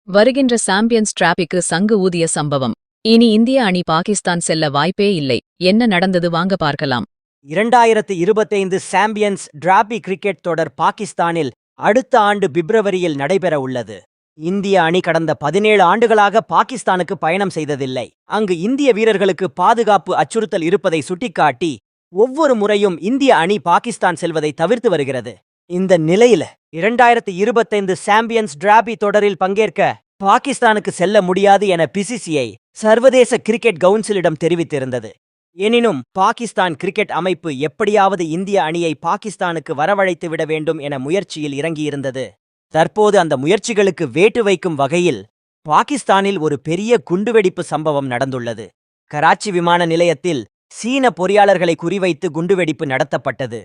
வருகின்ற சாம்பியன்ஸ் டிராபிக்கு சங்கு ஊதிய சம்பவம். இனி இந்திய அணி பாகிஸ்தான் செல்ல வாய்ப்பே இல்லை. என்ன நடந்தது வாங்க பார்க்கலாம். 2025 சாம்பியன்ஸ் டிராபி கிரிக்கெட் தொடர் பாகிஸ்தானில் அடுத்த ஆண்டு பிப்ரவரியில் நடைபெற உள்ளது. இந்திய அணி கடந்த 17 ஆண்டுகளாக பாகிஸ்தானுக்கு பயணம் செய்ததில்லை. அங்கு இந்திய வீரர்களுக்கு பாதுகாப்பு அச்சுறுத்தல் இருப்பதை சுட்டிக்காட்டி ஒவ்வொரு முறையும் இந்திய அணி பாகிஸ்தான் செல்வதை தவிர்த்து வருகிறது. இந்த நிலையில 2025 சாம்பியன்ஸ் டிராபி தொடரில் பங்கேற்க பாகிஸ்தானுக்கு செல்ல முடியாது என பிசிசிஐ சர்வதேச கிரிக்கெட் கவுன்சிலிடம் தெரிவித்திருந்தது. எனினும் பாகிஸ்தான் கிரிக்கெட் அமைப்பு எப்படியாவது இந்திய அணியை பாகிஸ்தானுக்கு வரவழைத்து விட வேண்டும் என முயற்சியில் இறங்கியிருந்தது. தற்போது அந்த முயற்சிகளுக்கு வேட்டு வைக்கும் வகையில் பாகிஸ்தானில் ஒரு பெரிய குண்டுவெடிப்பு சம்பவம் நடந்துள்ளது. கராச்சி விமான நிலையத்தில் சீன பொறியாளர்களை குறிவைத்து குண்டுவெடிப்பு நடத்தப்பட்டது.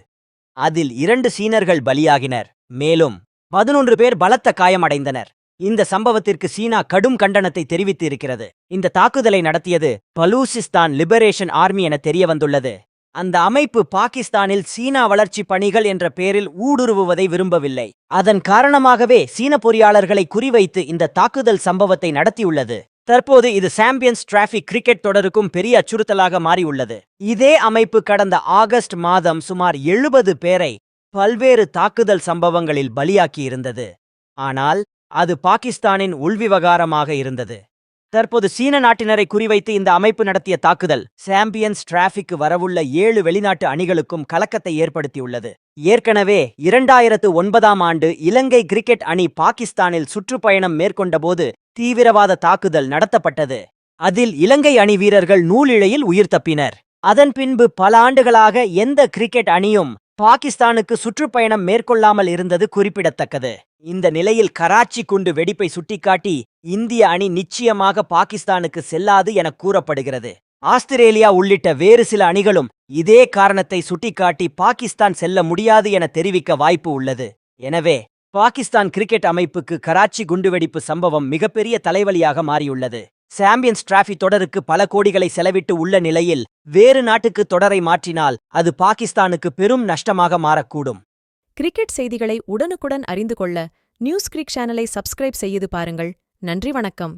அதில் 2 சீனர்கள் பலியாகினர். மேலும் 11 பேர் பலத்த காயமடைந்தனர். இந்த சம்பவத்திற்கு சீனா கடும் கண்டனத்தை தெரிவித்து இருக்கிறது. இந்த தாக்குதலை நடத்தியது பலூசிஸ்தான் லிபரேஷன் ஆர்மி என தெரியவந்துள்ளது. அந்த அமைப்பு பாகிஸ்தானில் சீனா வளர்ச்சி பணிகள் என்ற பெயரில் ஊடுருவுவதை விரும்பவில்லை. அதன் காரணமாகவே சீன பொறியாளர்களை குறிவைத்து இந்த தாக்குதல் சம்பவத்தை நடத்தியுள்ளது. தற்போது இது சாம்பியன்ஸ் டிராபி கிரிக்கெட் தொடருக்கும் பெரிய அச்சுறுத்தலாக மாறியுள்ளது. இதே அமைப்பு கடந்த ஆகஸ்ட் மாதம் சுமார் 70 பேரை பல்வேறு தாக்குதல் சம்பவங்களில் பலியாக்கியிருந்தது. ஆனால் அது பாகிஸ்தானின் உள்விவகாரமாக இருந்தது. தற்போது சீன நாட்டினரை குறிவைத்து இந்த அமைப்பு நடத்திய தாக்குதல் சாம்பியன்ஸ் டிராபிக்கு வரவுள்ள 7 வெளிநாட்டு அணிகளுக்கும் கலக்கத்தை ஏற்படுத்தியுள்ளது. ஏற்கனவே 2009ஆம் ஆண்டு இலங்கை கிரிக்கெட் அணி பாகிஸ்தானில் சுற்றுப்பயணம் மேற்கொண்டபோது தீவிரவாத தாக்குதல் நடத்தப்பட்டது. அதில் இலங்கை அணி வீரர்கள் நூலிழையில் உயிர் தப்பினர். அதன் பின்பு பல ஆண்டுகளாக எந்த கிரிக்கெட் அணியும் பாகிஸ்தானுக்கு சுற்றுப்பயணம் மேற்கொள்ளாமல் இருந்தது குறிப்பிடத்தக்கது. இந்த நிலையில் கராச்சி குண்டு வெடிப்பை சுட்டிக்காட்டி இந்திய அணி நிச்சயமாக பாகிஸ்தானுக்கு செல்லாது என கூறப்படுகிறது. ஆஸ்திரேலியா உள்ளிட்ட வேறு சில அணிகளும் இதே காரணத்தை சுட்டிக்காட்டி பாகிஸ்தான் செல்ல முடியாது என தெரிவிக்க வாய்ப்பு உள்ளது. எனவே பாகிஸ்தான் கிரிக்கெட் அமைப்புக்கு கராச்சி குண்டுவெடிப்பு சம்பவம் மிகப்பெரிய தலைவலியாக மாறியுள்ளது. சாம்பியன்ஸ் டிராபி தொடருக்கு பல கோடிகளை செலவிட்டு உள்ள நிலையில் வேறு நாட்டுக்கு தொடரை மாற்றினால் அது பாகிஸ்தானுக்கு பெரும் நஷ்டமாக மாறக்கூடும். கிரிக்கெட் செய்திகளை உடனுக்குடன் அறிந்து கொள்ள நியூஸ் கிரிக் சேனலை சப்ஸ்கிரைப் செய்து பாருங்கள். நன்றி, வணக்கம்.